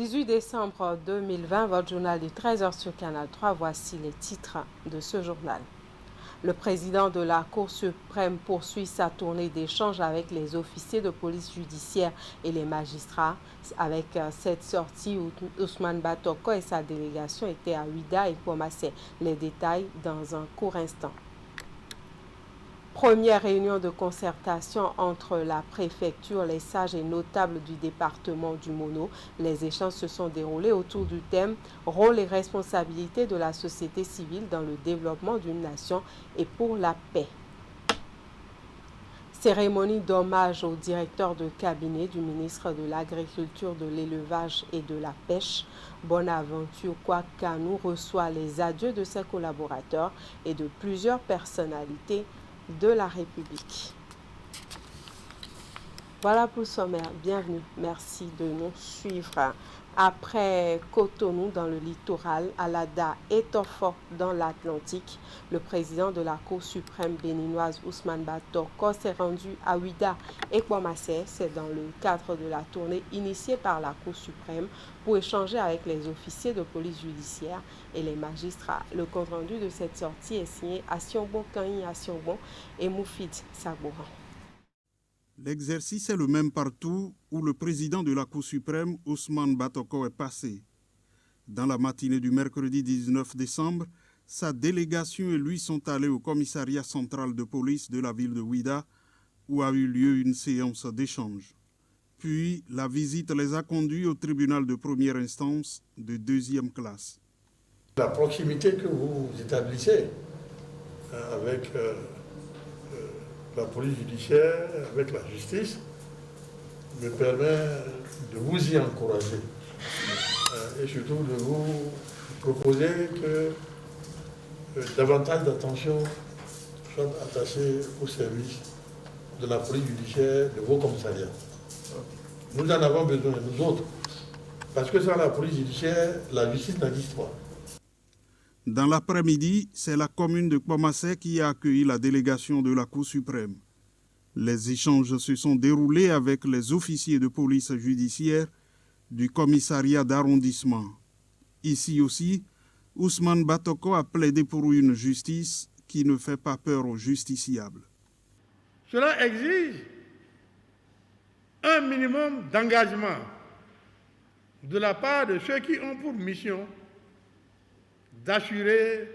18 décembre 2020, votre journal du 13h sur Canal 3. Voici les titres de ce journal. Le président de la Cour suprême poursuit sa tournée d'échange avec les officiers de police judiciaire et les magistrats. Avec cette sortie, Ousmane Batoko et sa délégation étaient à Ouida et Pomassé. Les détails dans un court instant. Première réunion de concertation entre la préfecture, les sages et notables du département du Mono. Les échanges se sont déroulés autour du thème « Rôle et responsabilité de la société civile dans le développement d'une nation et pour la paix ». Cérémonie d'hommage au directeur de cabinet du ministre de l'Agriculture, de l'Élevage et de la Pêche. Bonaventure Kwakanou reçoit les adieux de ses collaborateurs et de plusieurs personnalités de la République. Voilà pour le sommaire. Bienvenue. Merci de nous suivre. Après Cotonou dans le littoral, Alada et Tofo dans l'Atlantique, le président de la Cour suprême béninoise Ousmane Batoko s'est rendu à Ouida et Pomassé. C'est dans le cadre de la tournée initiée par la Cour suprême pour échanger avec les officiers de police judiciaire et les magistrats. Le compte-rendu de cette sortie est signé Asiongbon Kanyi Asiongbon et Moufid Sabouran. L'exercice est le même partout où le président de la Cour suprême, Ousmane Batoko, est passé. Dans la matinée du mercredi 19 décembre, sa délégation et lui sont allés au commissariat central de police de la ville de Ouida, où a eu lieu une séance d'échange. Puis, la visite les a conduits au tribunal de première instance de deuxième classe. La proximité que vous établissez avec la police judiciaire, avec la justice, me permet de vous y encourager et surtout de vous proposer que davantage d'attention soit attachée au service de la police judiciaire, de vos commissariats. Nous en avons besoin, nous autres, parce que sans la police judiciaire, la justice n'existe pas. Dans l'après-midi, c'est la commune de Pomassé qui a accueilli la délégation de la Cour suprême. Les échanges se sont déroulés avec les officiers de police judiciaire du commissariat d'arrondissement. Ici aussi, Ousmane Batoko a plaidé pour une justice qui ne fait pas peur aux justiciables. Cela exige un minimum d'engagement de la part de ceux qui ont pour mission d'assurer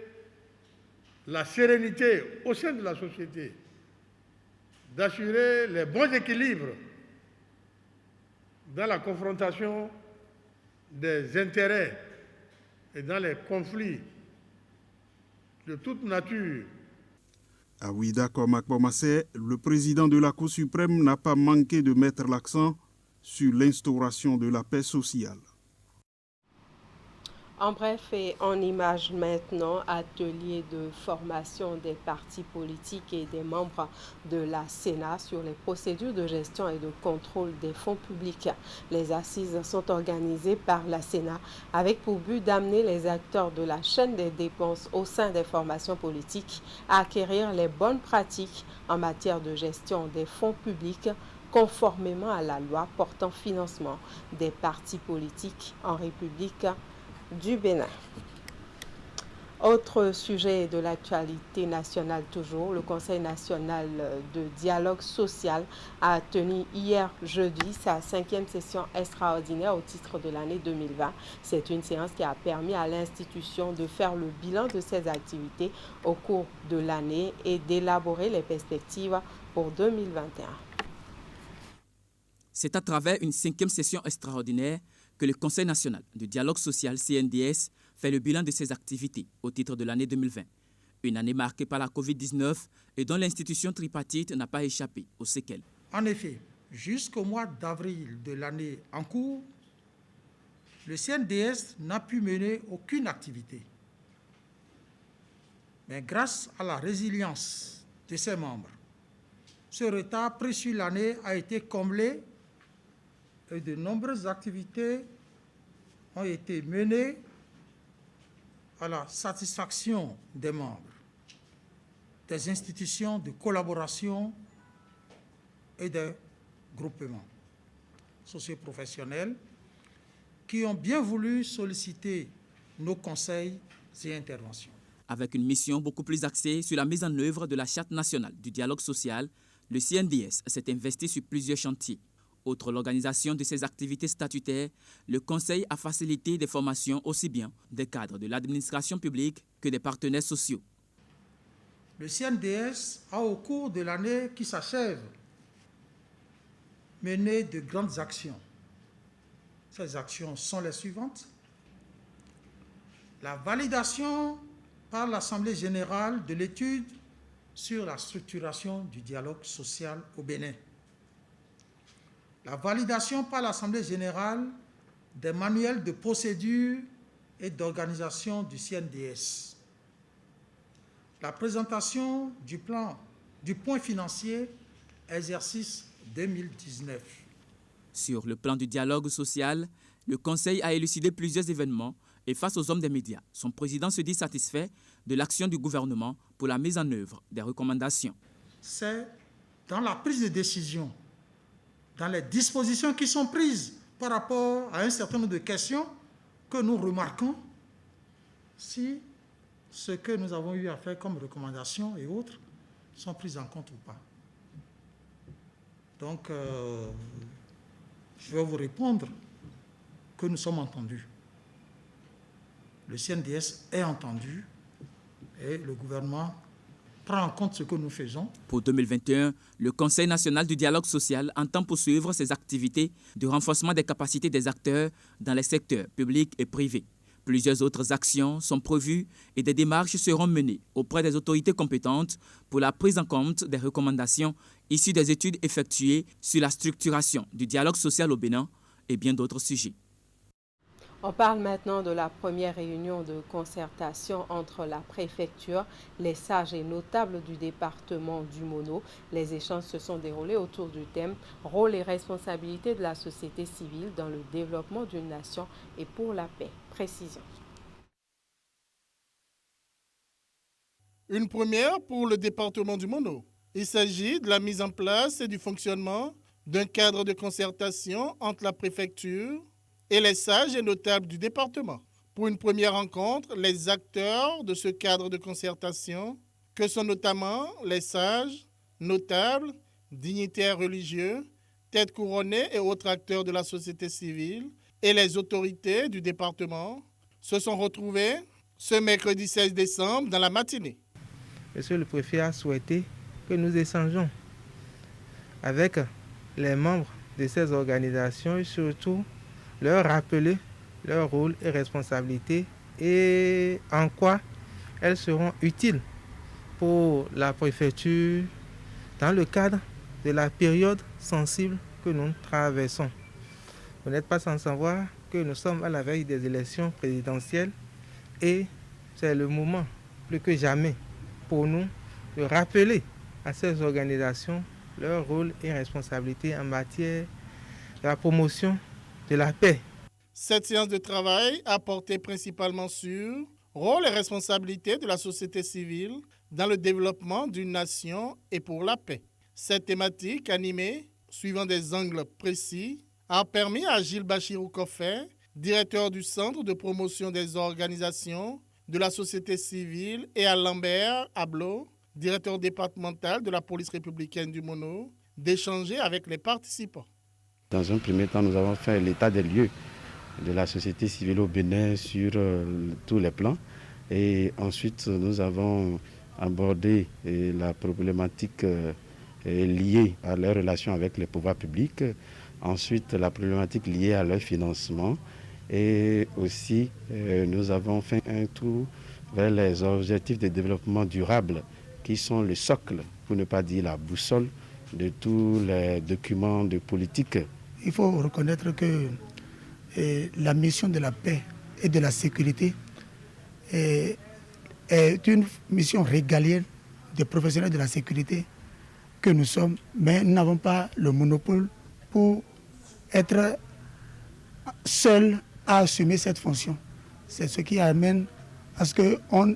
la sérénité au sein de la société, d'assurer les bons équilibres dans la confrontation des intérêts et dans les conflits de toute nature. À Ouida comme à Pomassé, le président de la Cour suprême n'a pas manqué de mettre l'accent sur l'instauration de la paix sociale. En bref et en images maintenant, atelier de formation des partis politiques et des membres de la Sénat sur les procédures de gestion et de contrôle des fonds publics. Les assises sont organisées par la Sénat avec pour but d'amener les acteurs de la chaîne des dépenses au sein des formations politiques à acquérir les bonnes pratiques en matière de gestion des fonds publics conformément à la loi portant financement des partis politiques en République du Bénin. Autre sujet de l'actualité nationale toujours, le Conseil national de dialogue social a tenu hier jeudi sa 5e session extraordinaire au titre de l'année 2020. C'est une séance qui a permis à l'institution de faire le bilan de ses activités au cours de l'année et d'élaborer les perspectives pour 2021. C'est à travers une 5e session extraordinaire que le Conseil national du dialogue social CNDS fait le bilan de ses activités au titre de l'année 2020. Une année marquée par la COVID-19 et dont l'institution tripartite n'a pas échappé aux séquelles. En effet, jusqu'au mois d'avril de l'année en cours, le CNDS n'a pu mener aucune activité. Mais grâce à la résilience de ses membres, ce retard pris sur l'année a été comblé et de nombreuses activités ont été menées à la satisfaction des membres, des institutions de collaboration et des groupements socioprofessionnels qui ont bien voulu solliciter nos conseils et interventions. Avec une mission beaucoup plus axée sur la mise en œuvre de la Charte nationale du dialogue social, le CNDS s'est investi sur plusieurs chantiers. Outre l'organisation de ses activités statutaires, le Conseil a facilité des formations aussi bien des cadres de l'administration publique que des partenaires sociaux. Le CNDS a, au cours de l'année qui s'achève, mené de grandes actions. Ces actions sont les suivantes. La validation par l'Assemblée générale de l'étude sur la structuration du dialogue social au Bénin. La validation par l'Assemblée générale des manuels de procédure et d'organisation du CNDS. La présentation du point financier exercice 2019. Sur le plan du dialogue social, le Conseil a élucidé plusieurs événements et face aux hommes des médias, son président se dit satisfait de l'action du gouvernement pour la mise en œuvre des recommandations. C'est dans la prise de décision, dans les dispositions qui sont prises par rapport à un certain nombre de questions que nous remarquons si ce que nous avons eu à faire comme recommandations et autres sont prises en compte ou pas. Donc, je vais vous répondre que nous sommes entendus. Le CNDS est entendu et le gouvernement prend en compte ce que nous faisons. Pour 2021, le Conseil national du dialogue social entend poursuivre ses activités de renforcement des capacités des acteurs dans les secteurs publics et privés. Plusieurs autres actions sont prévues et des démarches seront menées auprès des autorités compétentes pour la prise en compte des recommandations issues des études effectuées sur la structuration du dialogue social au Bénin et bien d'autres sujets. On parle maintenant de la première réunion de concertation entre la préfecture, les sages et notables du département du Mono. Les échanges se sont déroulés autour du thème « Rôle et responsabilité de la société civile dans le développement d'une nation et pour la paix ». Précision. Une première pour le département du Mono. Il s'agit de la mise en place et du fonctionnement d'un cadre de concertation entre la préfecture et les sages et notables du département. Pour une première rencontre, les acteurs de ce cadre de concertation, que sont notamment les sages, notables, dignitaires religieux, têtes couronnées et autres acteurs de la société civile et les autorités du département, se sont retrouvés ce mercredi 16 décembre dans la matinée. Monsieur le préfet a souhaité que nous échangeons avec les membres de ces organisations et surtout leur rappeler leur rôle et responsabilité et en quoi elles seront utiles pour la préfecture dans le cadre de la période sensible que nous traversons. Vous n'êtes pas sans savoir que nous sommes à la veille des élections présidentielles et c'est le moment plus que jamais pour nous de rappeler à ces organisations leur rôle et responsabilité en matière de la promotion de la paix. Cette séance de travail a porté principalement sur rôle et responsabilité de la société civile dans le développement d'une nation et pour la paix. Cette thématique animée, suivant des angles précis, a permis à Gilles Bachirou Koffé, directeur du Centre de promotion des organisations de la société civile, et à Lambert Ablo, directeur départemental de la police républicaine du Mono, d'échanger avec les participants. Dans un premier temps, nous avons fait l'état des lieux de la société civile au Bénin sur tous les plans. Et ensuite, nous avons abordé la problématique liée à leurs relations avec les pouvoirs publics. Ensuite, la problématique liée à leur financement. Et aussi, nous avons fait un tour vers les objectifs de développement durable qui sont le socle, pour ne pas dire la boussole, de tous les documents de politique. Il faut reconnaître que la mission de la paix et de la sécurité est une mission régalienne des professionnels de la sécurité que nous sommes, mais nous n'avons pas le monopole pour être seuls à assumer cette fonction. C'est ce qui amène à ce qu'on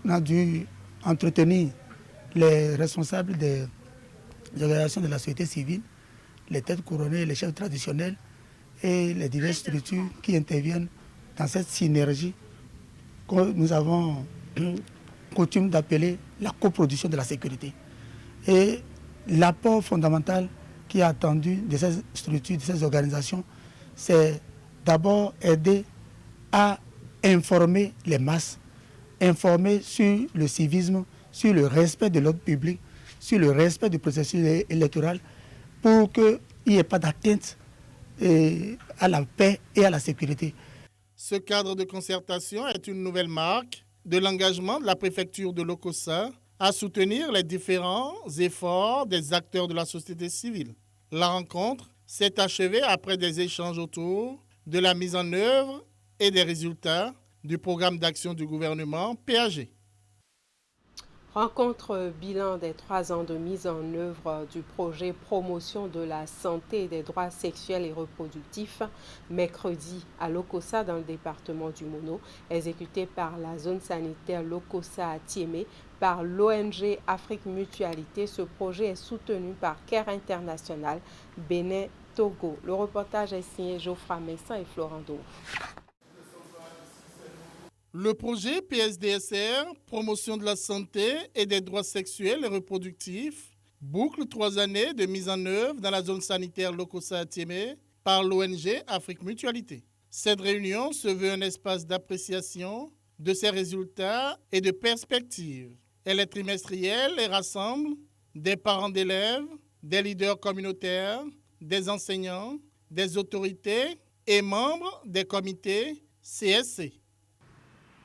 a dû entretenir les responsables des organisations de la société civile, les têtes couronnées, les chefs traditionnels, et les diverses structures qui interviennent dans cette synergie que nous avons coutume d'appeler la coproduction de la sécurité. Et l'apport fondamental qui est attendu de ces structures, de ces organisations, c'est d'abord aider à informer les masses, informer sur le civisme, sur le respect de l'ordre public, sur le respect du processus électoral, pour qu'il n'y ait pas d'atteinte à la paix et à la sécurité. Ce cadre de concertation est une nouvelle marque de l'engagement de la préfecture de Lokossa à soutenir les différents efforts des acteurs de la société civile. La rencontre s'est achevée après des échanges autour de la mise en œuvre et des résultats du programme d'action du gouvernement PAG. Rencontre bilan des 3 ans de mise en œuvre du projet promotion de la santé et des droits sexuels et reproductifs mercredi à Lokossa dans le département du Mono, exécuté par la zone sanitaire Lokossa à Tiémé par l'ONG Afrique Mutualité. Ce projet est soutenu par CARE International Bénin Togo. Le reportage est signé Geoffroy Messin et Florent Dou. Le projet PSDSR, promotion de la santé et des droits sexuels et reproductifs, boucle 3 années de mise en œuvre dans la zone sanitaire Lokossa à Tiémé par l'ONG Afrique Mutualité. Cette réunion se veut un espace d'appréciation de ses résultats et de perspectives. Elle est trimestrielle et rassemble des parents d'élèves, des leaders communautaires, des enseignants, des autorités et membres des comités CSC.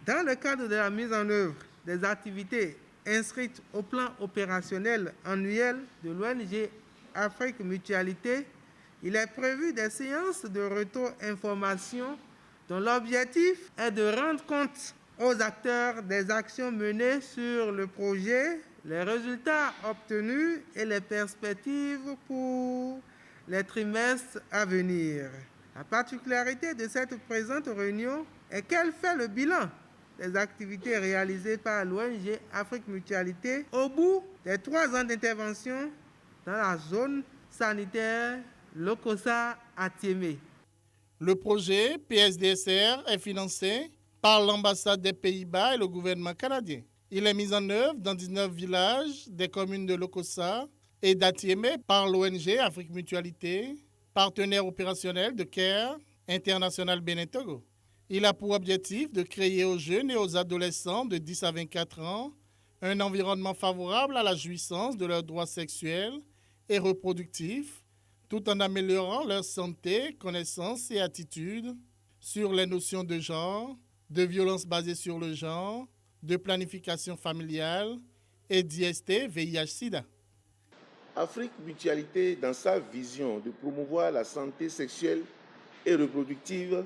Dans le cadre de la mise en œuvre des activités inscrites au plan opérationnel annuel de l'ONG Afrique Mutualité, il est prévu des séances de retour information dont l'objectif est de rendre compte aux acteurs des actions menées sur le projet, les résultats obtenus et les perspectives pour les trimestres à venir. La particularité de cette présente réunion est qu'elle fait le bilan des activités réalisées par l'ONG Afrique Mutualité au bout des 3 ans d'intervention dans la zone sanitaire Lokossa à Tiémé. Le projet PSDSR est financé par l'ambassade des Pays-Bas et le gouvernement canadien. Il est mis en œuvre dans 19 villages des communes de Lokossa et d'Atiémé par l'ONG Afrique Mutualité, partenaire opérationnel de CARE International Bénin Togo. Il a pour objectif de créer aux jeunes et aux adolescents de 10 à 24 ans un environnement favorable à la jouissance de leurs droits sexuels et reproductifs, tout en améliorant leur santé, connaissances et attitudes sur les notions de genre, de violence basée sur le genre, de planification familiale et d'IST, VIH-Sida. Afrique Mutualité, dans sa vision de promouvoir la santé sexuelle et reproductive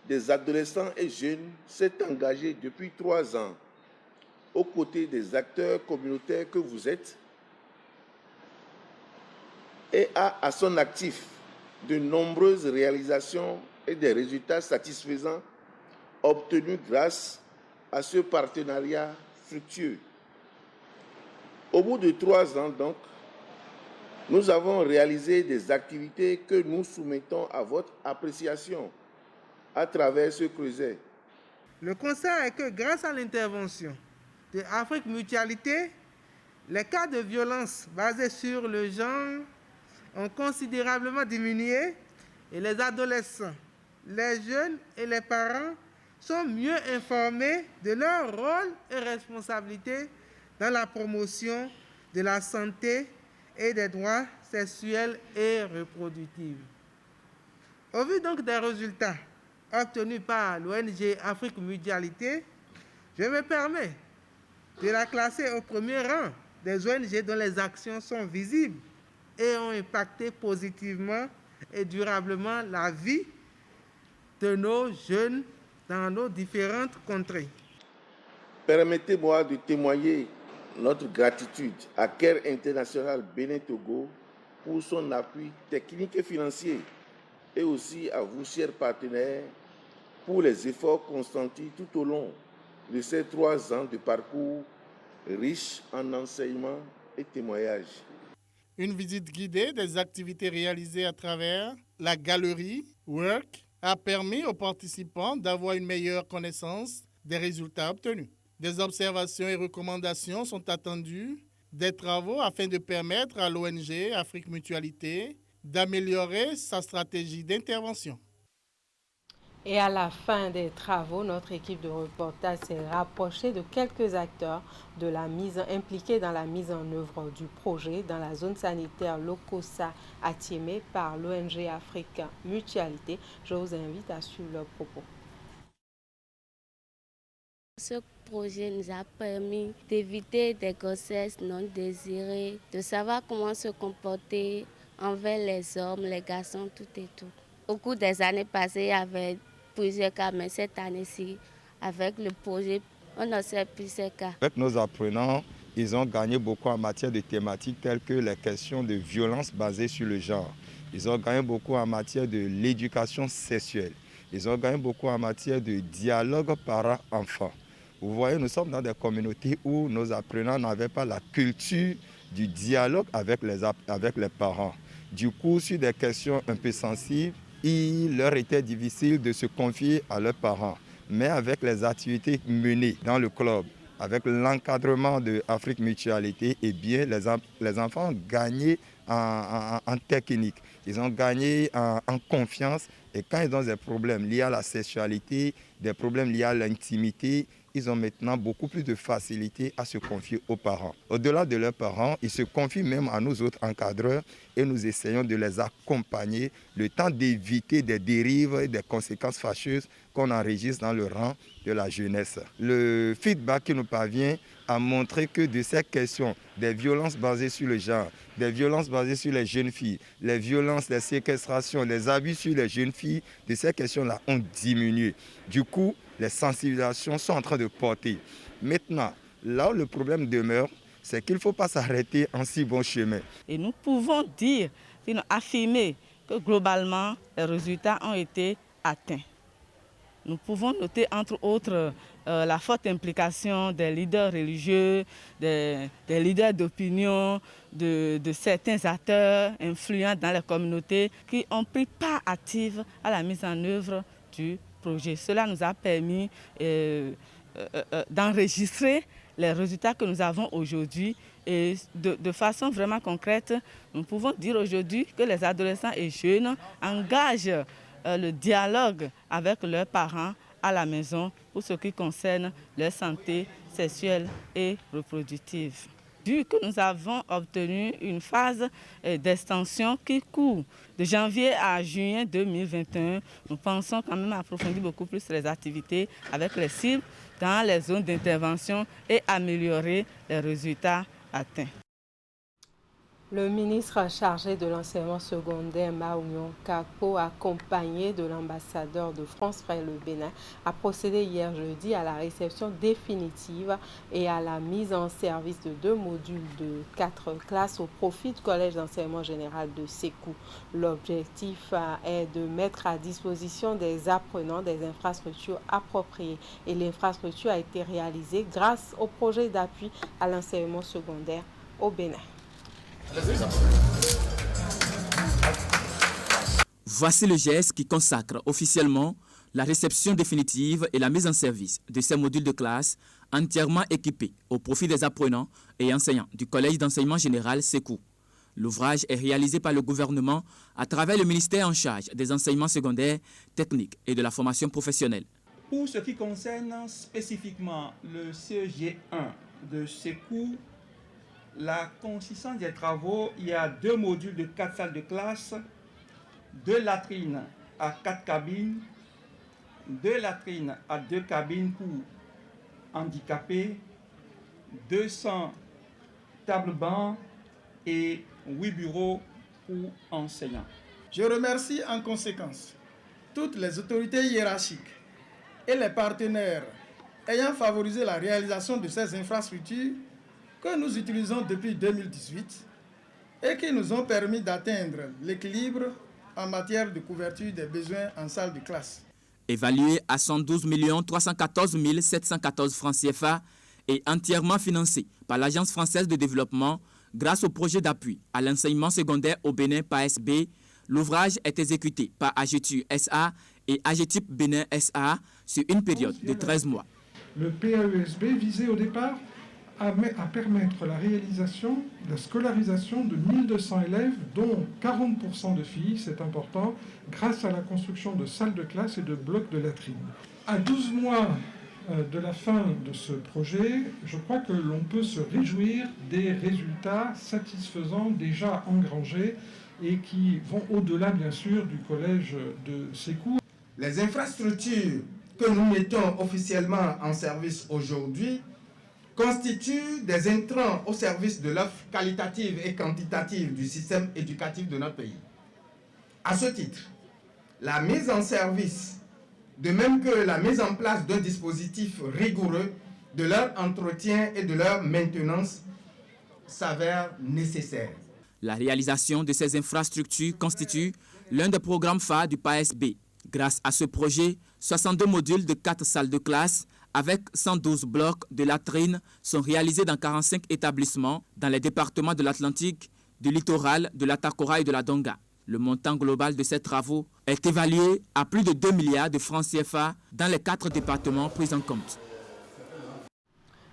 des adolescents et jeunes, s'est engagée depuis 3 ans aux côtés des acteurs communautaires que vous êtes et a à son actif de nombreuses réalisations et des résultats satisfaisants obtenus grâce à ce partenariat fructueux. Au bout de 3 ans, donc, nous avons réalisé des activités que nous soumettons à votre appréciation à travers ce creuset. Le constat est que grâce à l'intervention de Afrique Mutualité, les cas de violence basés sur le genre ont considérablement diminué et les adolescents, les jeunes et les parents sont mieux informés de leur rôle et responsabilités dans la promotion de la santé et des droits sexuels et reproductifs. Au vu donc des résultats obtenus par l'ONG Afrique Mutualité, je me permets de la classer au premier rang des ONG dont les actions sont visibles et ont impacté positivement et durablement la vie de nos jeunes dans nos différentes contrées. Permettez-moi de témoigner notre gratitude à CARE International Bénin Togo pour son appui technique et financier et aussi à vous, chers partenaires, pour les efforts consentis tout au long de ces 3 ans de parcours riche en enseignements et témoignages. Une visite guidée des activités réalisées à travers La galerie Work a permis aux participants d'avoir une meilleure connaissance des résultats obtenus. Des observations et recommandations sont attendues, des travaux afin de permettre à l'ONG Afrique Mutualité d'améliorer sa stratégie d'intervention. Et à la fin des travaux, notre équipe de reportage s'est rapprochée de quelques acteurs impliqués dans la mise en œuvre du projet dans la zone sanitaire Lokossa à Tiémé par l'ONG Afrique Mutualité. Je vous invite à suivre leurs propos. Ce projet nous a permis d'éviter des grossesses non désirées, de savoir comment se comporter envers les hommes, les garçons, tout et tout. Au cours des années passées, il y avait plusieurs cas, mais cette année-ci, avec le projet, on n'observe plus ces cas. Avec nos apprenants, ils ont gagné beaucoup en matière de thématiques telles que les questions de violence basées sur le genre. Ils ont gagné beaucoup en matière de l'éducation sexuelle. Ils ont gagné beaucoup en matière de dialogue parent-enfant. Vous voyez, nous sommes dans des communautés où nos apprenants n'avaient pas la culture du dialogue avec les parents. Du coup, sur des questions un peu sensibles, il leur était difficile de se confier à leurs parents. Mais avec les activités menées dans le club, avec l'encadrement de Afrique Mutualité, eh bien, les enfants ont gagné en technique, ils ont gagné en confiance. Et quand ils ont des problèmes liés à la sexualité, des problèmes liés à l'intimité, ils ont maintenant beaucoup plus de facilité à se confier aux parents. Au-delà de leurs parents, ils se confient même à nous autres encadreurs et nous essayons de les accompagner le temps d'éviter des dérives et des conséquences fâcheuses qu'on enregistre dans le rang de la jeunesse. Le feedback qui nous parvient a montré que de ces questions, des violences basées sur le genre, des violences basées sur les jeunes filles, les violences, les séquestrations, les abus sur les jeunes filles, de ces questions-là ont diminué. Du coup, les sensibilisations sont en train de porter. Maintenant, là où le problème demeure, c'est qu'il ne faut pas s'arrêter en si bon chemin. Et nous pouvons dire, sinon affirmer que globalement, les résultats ont été atteints. Nous pouvons noter entre autres la forte implication des leaders religieux, des leaders d'opinion, de certains acteurs influents dans les communautés qui ont pris part active à la mise en œuvre du projet. Cela nous a permis d'enregistrer les résultats que nous avons aujourd'hui et de façon vraiment concrète, nous pouvons dire aujourd'hui que les adolescents et jeunes engagent le dialogue avec leurs parents à la maison pour ce qui concerne leur santé sexuelle et reproductive. Vu que nous avons obtenu une phase d'extension qui court de janvier à juin 2021, nous pensons quand même approfondir beaucoup plus les activités avec les cibles dans les zones d'intervention et améliorer les résultats atteints. Le ministre chargé de l'enseignement secondaire, Maounion Kako, accompagné de l'ambassadeur de France près le Bénin, a procédé hier jeudi à la réception définitive et à la mise en service de 2 modules de 4 classes au profit du Collège d'enseignement général de Sékou. L'objectif est de mettre à disposition des apprenants des infrastructures appropriées et l'infrastructure a été réalisée grâce au projet d'appui à l'enseignement secondaire au Bénin. Voici le geste qui consacre officiellement la réception définitive et la mise en service de ces modules de classe entièrement équipés au profit des apprenants et enseignants du Collège d'enseignement général Sékou. L'ouvrage est réalisé par le gouvernement à travers le ministère en charge des enseignements secondaires, techniques et de la formation professionnelle. Pour ce qui concerne spécifiquement le CEG1 de Sékou, la consistance des travaux, il y a 2 modules de 4 salles de classe, 2 latrines à 4 cabines, 2 latrines à 2 cabines pour handicapés, 200 tables-bancs et 8 bureaux pour enseignants. Je remercie en conséquence toutes les autorités hiérarchiques et les partenaires ayant favorisé la réalisation de ces infrastructures que nous utilisons depuis 2018 et qui nous ont permis d'atteindre l'équilibre en matière de couverture des besoins en salle de classe. Évalué à 112 314 714 francs CFA et entièrement financé par l'Agence française de développement grâce au projet d'appui à l'enseignement secondaire au Bénin PASB, L'ouvrage est exécuté par AGETU SA et AGETIP Bénin SA sur une période de 13 mois. Le PAESB visait au départ à permettre la réalisation, la scolarisation de 1200 élèves, dont 40% de filles, c'est important, grâce à la construction de salles de classe et de blocs de latrines. À 12 mois de la fin de ce projet, je crois que l'on peut se réjouir des résultats satisfaisants déjà engrangés et qui vont au-delà, bien sûr, du collège de Sékou. Les infrastructures que nous mettons officiellement en service aujourd'hui constituent des intrants au service de l'offre qualitative et quantitative du système éducatif de notre pays. À ce titre, la mise en service, de même que la mise en place d'un dispositif rigoureux de leur entretien et de leur maintenance, s'avère nécessaire. La réalisation de ces infrastructures constitue l'un des programmes phares du PAESB. Grâce à ce projet, 62 modules de 4 salles de classe avec 112 blocs de latrines sont réalisés dans 45 établissements dans les départements de l'Atlantique, du littoral, de la Takora et de la Donga. Le montant global de ces travaux est évalué à plus de 2 milliards de francs CFA dans les 4 départements pris en compte.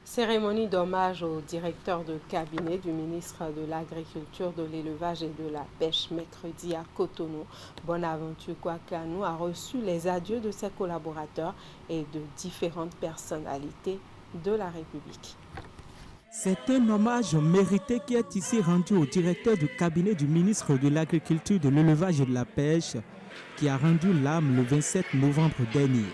Cérémonie d'hommage au directeur de cabinet du ministre de l'Agriculture, de l'Élevage et de la Pêche mercredi à Cotonou. Bonaventure Kwakanou a reçu les adieux de ses collaborateurs et de différentes personnalités de la République. C'est un hommage mérité qui est ici rendu au directeur du cabinet du ministre de l'Agriculture, de l'Élevage et de la Pêche qui a rendu l'âme le 27 novembre dernier.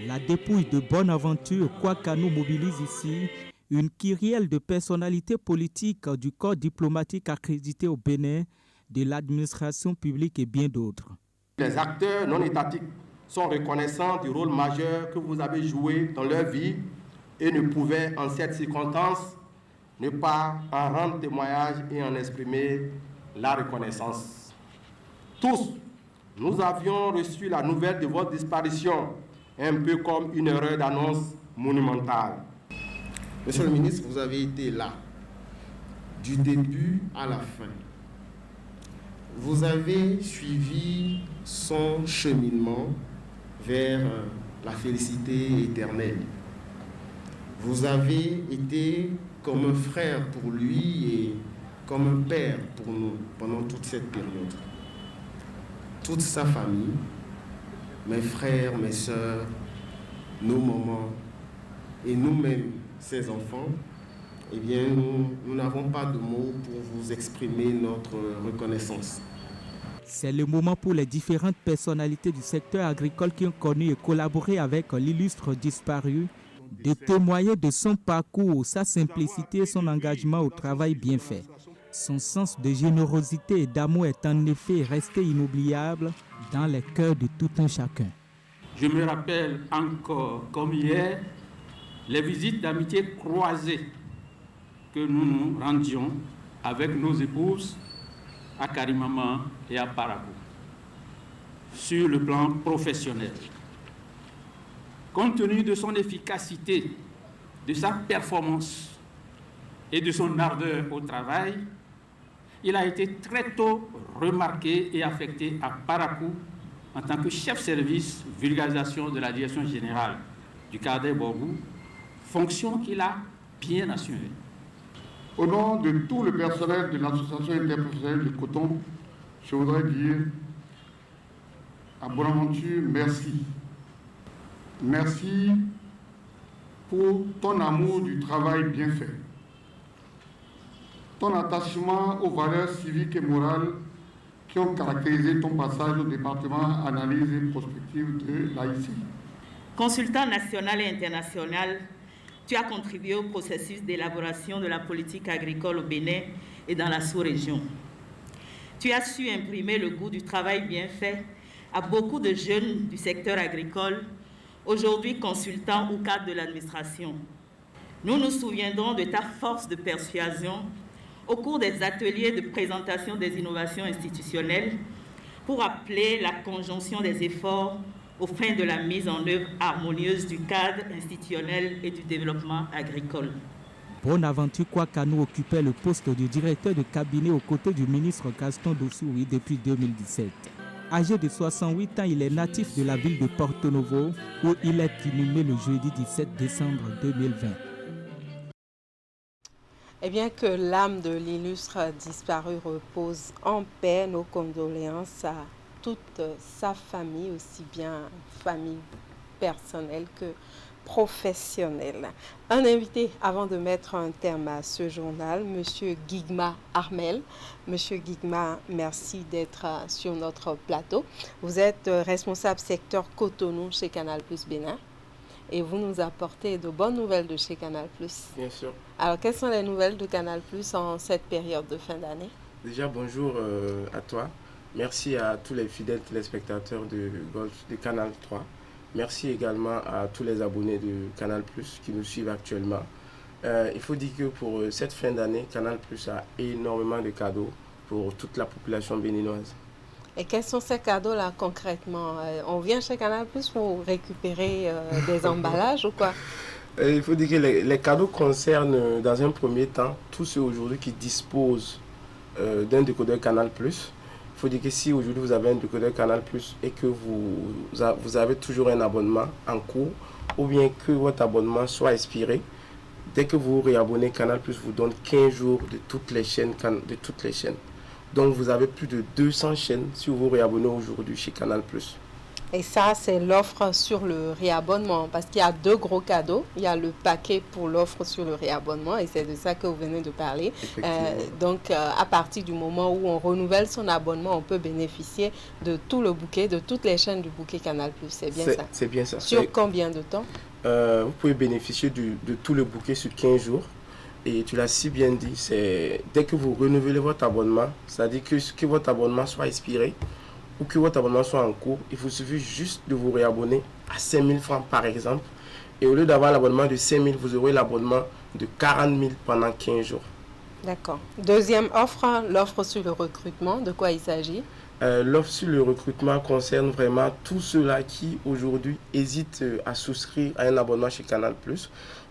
La dépouille de Bonaventure Kwakanou mobilise ici une kyrielle de personnalités politiques du corps diplomatique accrédité au Bénin, de l'administration publique et bien d'autres. Les acteurs non étatiques sont reconnaissants du rôle majeur que vous avez joué dans leur vie et ne pouvaient en cette circonstance ne pas en rendre témoignage et en exprimer la reconnaissance. Tous, nous avions reçu la nouvelle de votre disparition, un peu comme une erreur d'annonce monumentale. Monsieur le ministre, vous avez été là, du début à la fin. Vous avez suivi son cheminement vers la félicité éternelle. Vous avez été comme un frère pour lui et comme un père pour nous pendant toute cette période. Toute sa famille, mes frères, mes sœurs, nos mamans et nous-mêmes, ses enfants, eh bien, nous n'avons pas de mots pour vous exprimer notre reconnaissance. C'est le moment pour les différentes personnalités du secteur agricole qui ont connu et collaboré avec l'illustre disparu de témoigner de son parcours, sa simplicité et son engagement au travail bien fait. Son sens de générosité et d'amour est en effet resté inoubliable dans les cœurs de tout un chacun. Je me rappelle encore comme hier les visites d'amitié croisées que nous nous rendions avec nos épouses à Karimama et à Parakou. Sur le plan professionnel, compte tenu de son efficacité, de sa performance et de son ardeur au travail, il a été très tôt remarqué et affecté à Parakou en tant que chef service vulgarisation de la direction générale du Cadet Borgou, fonction qu'il a bien assurée. Au nom de tout le personnel de l'association interprofessionnelle du coton, je voudrais dire à Bonaventure merci. Merci pour ton amour du travail bien fait, ton attachement aux valeurs civiques et morales qui ont caractérisé ton passage au département analyse et prospective de l'AICI. Consultant national et international, tu as contribué au processus d'élaboration de la politique agricole au Bénin et dans la sous-région. Tu as su imprimer le goût du travail bien fait à beaucoup de jeunes du secteur agricole, aujourd'hui consultants ou cadres de l'administration. Nous nous souviendrons de ta force de persuasion au cours des ateliers de présentation des innovations institutionnelles pour appeler la conjonction des efforts aux fins de la mise en œuvre harmonieuse du cadre institutionnel et du développement agricole. Bonaventure Kwakanou occupait le poste de directeur de cabinet aux côtés du ministre Gaston Dossouri depuis 2017. Âgé de 68 ans, il est natif de la ville de Porto Novo, où il est inhumé le jeudi 17 décembre 2020. Eh bien, que l'âme de l'illustre disparu repose en paix, nos condoléances à toute sa famille, aussi bien famille personnelle que professionnelle. Un invité avant de mettre un terme à ce journal, M. Guigma Armel. M. Guigma, merci d'être sur notre plateau. Vous êtes responsable secteur Cotonou chez Canal+ Bénin et vous nous apportez de bonnes nouvelles de chez Canal+. Bien sûr. Alors, quelles sont les nouvelles de Canal+ en cette période de fin d'année? Déjà, bonjour à toi. Merci à tous les fidèles téléspectateurs de Canal 3. Merci également à tous les abonnés de Canal+, qui nous suivent actuellement. Il faut dire que pour cette fin d'année, Canal+ a énormément de cadeaux pour toute la population béninoise. Et quels sont ces cadeaux-là concrètement? On vient chez Canal+ pour récupérer des emballages ou quoi? Il faut dire que les cadeaux concernent dans un premier temps tous ceux aujourd'hui qui disposent d'un décodeur Canal+. Il faut dire que si aujourd'hui vous avez un décodeur Canal+ et que vous avez toujours un abonnement en cours, ou bien que votre abonnement soit expiré, dès que vous réabonnez, Canal+ vous donne 15 jours de toutes les chaînes. Donc vous avez plus de 200 chaînes si vous vous réabonnez aujourd'hui chez Canal+. Et ça, c'est l'offre sur le réabonnement, parce qu'il y a deux gros cadeaux. Il y a le paquet pour l'offre sur le réabonnement, et c'est de ça que vous venez de parler. Donc, à partir du moment où on renouvelle son abonnement, on peut bénéficier de tout le bouquet, de toutes les chaînes du bouquet Canal+. C'est bien ça? C'est bien ça. Sur combien de temps? Vous pouvez bénéficier de tout le bouquet sur 15 jours. Et tu l'as si bien dit, c'est dès que vous renouvelez votre abonnement, c'est-à-dire que votre abonnement soit expiré, ou que votre abonnement soit en cours, il vous suffit juste de vous réabonner à 5 000 francs par exemple. Et au lieu d'avoir l'abonnement de 5 000, vous aurez l'abonnement de 40 000 pendant 15 jours. D'accord. Deuxième offre, l'offre sur le recrutement. De quoi il s'agit? L'offre sur le recrutement concerne vraiment tous ceux-là qui aujourd'hui hésitent à souscrire à un abonnement chez Canal+.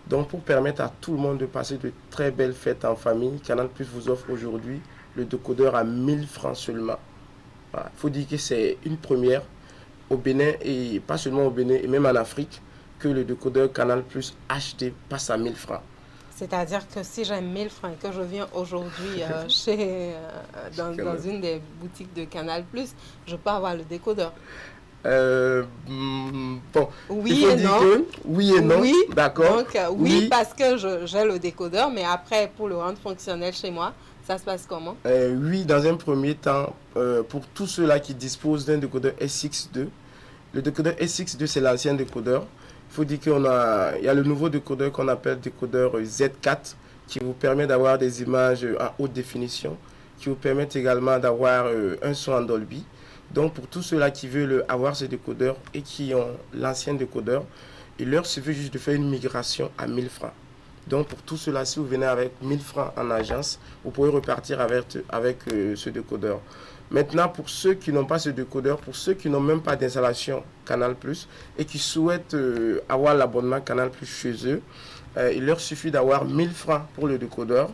Donc pour permettre à tout le monde de passer de très belles fêtes en famille, Canal+ vous offre aujourd'hui le décodeur à 1 000 francs seulement. Il faut dire que c'est une première au Bénin, et pas seulement au Bénin, et même en Afrique, que le décodeur Canal+ HD passe à 1 000 francs. C'est-à-dire que si j'ai 1 000 francs et que je viens aujourd'hui dans une des boutiques de Canal+, je peux avoir le décodeur. Bon, oui et non. Oui et non, oui, d'accord. Donc oui, parce que j'ai le décodeur, mais après, pour le rendre fonctionnel chez moi, ça se passe comment? Oui, dans un premier temps, pour tous ceux-là qui disposent d'un décodeur SX2, le décodeur SX2, c'est l'ancien décodeur. Il faut dire qu'il y a le nouveau décodeur qu'on appelle décodeur Z4, qui vous permet d'avoir des images en haute définition, qui vous permettent également d'avoir un son en Dolby. Donc pour tous ceux-là qui veulent avoir ce décodeur et qui ont l'ancien décodeur, il leur suffit juste de faire une migration à 1 000 francs. Donc pour tout cela, si vous venez avec 1 000 francs en agence, vous pouvez repartir avec ce décodeur. Maintenant, pour ceux qui n'ont pas ce décodeur, pour ceux qui n'ont même pas d'installation Canal+, et qui souhaitent avoir l'abonnement Canal+ chez eux, il leur suffit d'avoir 1 000 francs pour le décodeur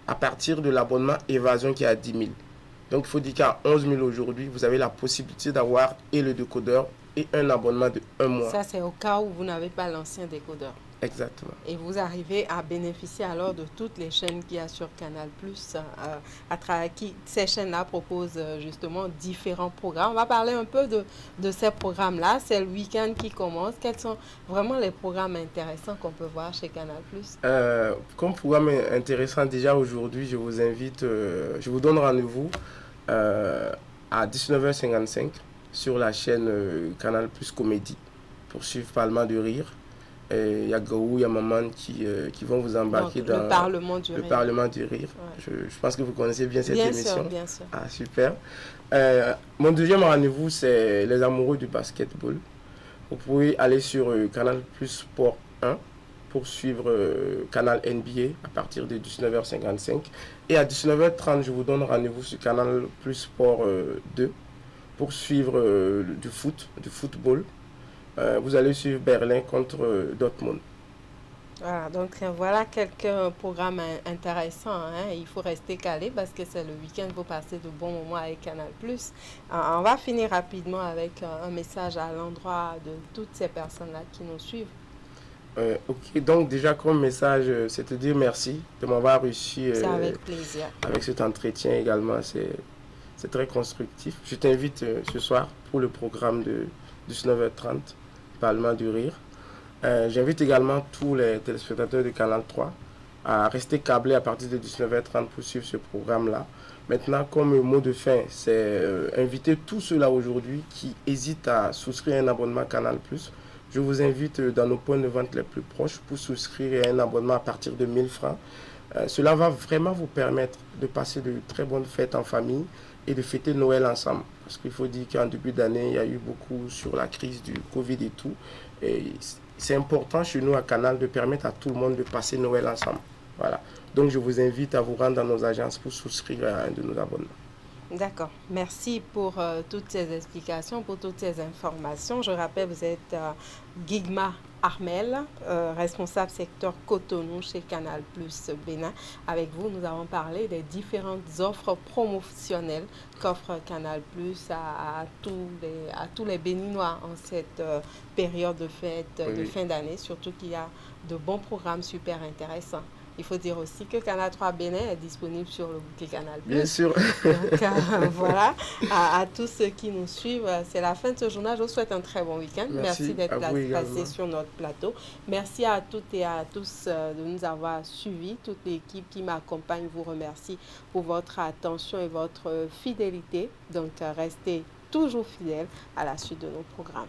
à partir de l'abonnement Évasion qui est à 10 000. Donc il faut dire qu'à 11 000 aujourd'hui, vous avez la possibilité d'avoir et le décodeur et un abonnement de 1 mois. Ça, c'est au cas où vous n'avez pas l'ancien décodeur. Exactement. Et vous arrivez à bénéficier alors de toutes les chaînes qu'il y a sur Canal+, à travers qui ces chaînes-là proposent justement différents programmes. On va parler un peu de ces programmes-là. C'est le week-end qui commence. Quels sont vraiment les programmes intéressants qu'on peut voir chez Canal+? Comme programme intéressant, déjà aujourd'hui, je vous invite, je vous donne rendez-vous à 19h55 sur la chaîne Canal+ Comédie pour suivre Parlement de Rire. Il y a Gaou, il y a Maman qui vont vous embarquer dans le Parlement du Rire. Ouais. Je pense que vous connaissez bien cette émission. Bien sûr. Ah, super. Mon deuxième rendez-vous, c'est les amoureux du basketball. Vous pouvez aller sur Canal+ Sport 1 pour suivre Canal NBA à partir de 19h55. Et à 19h30, je vous donne rendez-vous sur Canal+ Sport 2 pour suivre du football. Vous allez suivre Berlin contre Dortmund. Voilà, donc voilà quelques programmes intéressants. Hein. Il faut rester calé parce que c'est le week-end, vous passez de bons moments avec Canal+. On va finir rapidement avec un message à l'endroit de toutes ces personnes-là qui nous suivent. Ok, donc déjà comme message, c'est te dire merci de m'avoir reçu. C'est avec plaisir. Avec cet entretien également, c'est très constructif. Je t'invite ce soir pour le programme de 19h30, Parlement du Rire. J'invite également tous les téléspectateurs de Canal 3 à rester câblés à partir de 19h30 pour suivre ce programme-là. Maintenant, comme mot de fin, c'est inviter tous ceux-là aujourd'hui qui hésitent à souscrire un abonnement Canal+. Je vous invite dans nos points de vente les plus proches pour souscrire un abonnement à partir de 1000 francs. Cela va vraiment vous permettre de passer de très bonnes fêtes en famille et de fêter Noël ensemble. Parce qu'il faut dire qu'en début d'année, il y a eu beaucoup sur la crise du Covid et tout. Et c'est important chez nous à Canal de permettre à tout le monde de passer Noël ensemble. Voilà. Donc je vous invite à vous rendre dans nos agences pour souscrire à un de nos abonnements. D'accord. Merci pour toutes ces explications, pour toutes ces informations. Je rappelle, vous êtes Guigma Armel, responsable secteur Cotonou chez Canal+ Bénin. Avec vous, nous avons parlé des différentes offres promotionnelles qu'offre Canal+ à tous les Béninois en cette période de fête de fin d'année, surtout qu'il y a de bons programmes super intéressants. Il faut dire aussi que Canal 3 Bénin est disponible sur le bouquet Canal+. Bien sûr. Donc voilà, à tous ceux qui nous suivent, c'est la fin de ce journal. Je vous souhaite un très bon week-end. Merci d'être passé sur notre plateau. Merci à toutes et à tous de nous avoir suivis. Toute l'équipe qui m'accompagne vous remercie pour votre attention et votre fidélité. Donc restez toujours fidèles à la suite de nos programmes.